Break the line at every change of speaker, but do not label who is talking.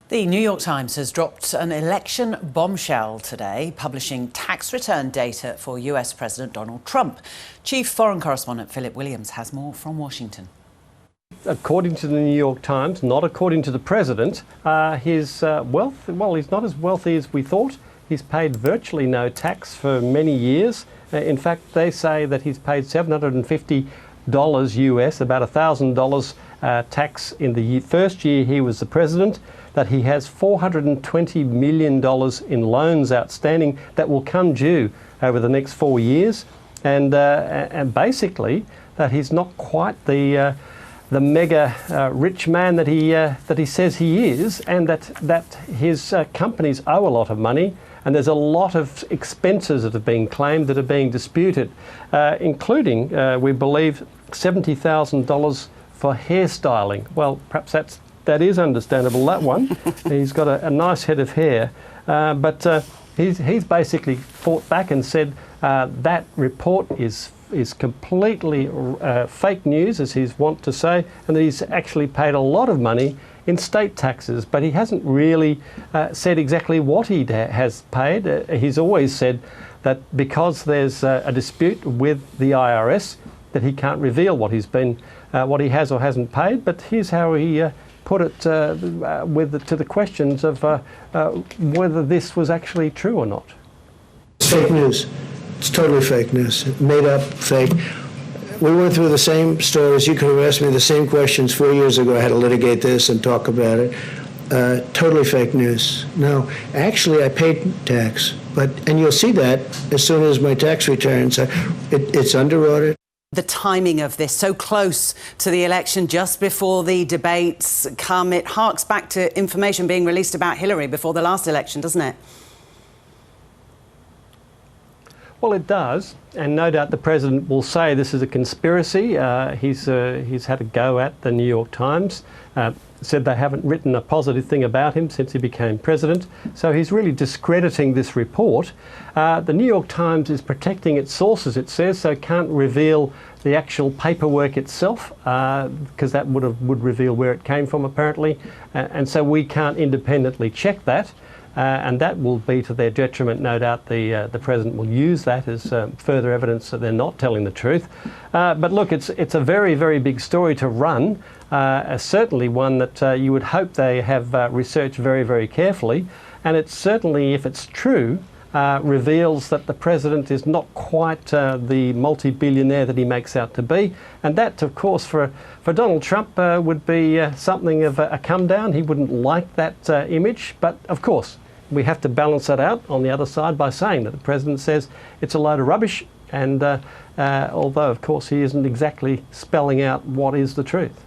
The New York Times has dropped an election bombshell today, publishing tax return data for US President Donald Trump. Chief Foreign Correspondent Philip Williams has more from Washington.
According to the New York Times, not according to the president, his wealth, well, he's not as wealthy as we thought. He's paid virtually no tax for many years. In fact, they say that he's paid $750 US, about $1,000 tax in the first year he was the president, that he has $420 million in loans outstanding that will come due over the next 4 years, and basically that he's not quite the mega rich man that he says he is, and that his companies owe a lot of money, and there's a lot of expenses that have been claimed that are being disputed, including, we believe, $70,000 for hairstyling. Well, perhaps that is understandable, that one. He's got a nice head of hair, but he's basically fought back and said that report is completely fake news, as he's wont to say, and that he's actually paid a lot of money in state taxes, but he hasn't really said exactly what he has paid. He's always said that because there's a dispute with the IRS, that he can't reveal what what he has or hasn't paid. But here's how he put it to the questions of whether this was actually true or not.
It's fake news. It's totally fake news. Made up, fake. We went through the same stories. You could have asked me the same questions 4 years ago. I had to litigate this and talk about it. Totally fake news. No, actually, I paid tax, and you'll see that as soon as my tax returns. It's under audit.
The timing of this, so close to the election, just before the debates come, it harks back to information being released about Hillary before the last election, doesn't it?
Well, it does, and no doubt the president will say this is a conspiracy. He's had a go at the New York Times, said they haven't written a positive thing about him since he became president, so he's really discrediting this report. The New York Times is protecting its sources, it says, so can't reveal the actual paperwork itself, because that would reveal where it came from, apparently, and so we can't independently check that. And that will be to their detriment. No doubt the president will use that as further evidence that they're not telling the truth. But look, it's a very, very big story to run, certainly one that you would hope they have researched very, very carefully. And it's certainly, if it's true, reveals that the president is not quite the multi-billionaire that he makes out to be. And that, of course, for Donald Trump would be something of a come down. He wouldn't like that image. But, of course, we have to balance that out on the other side by saying that the president says it's a load of rubbish, and although, of course, he isn't exactly spelling out what is the truth.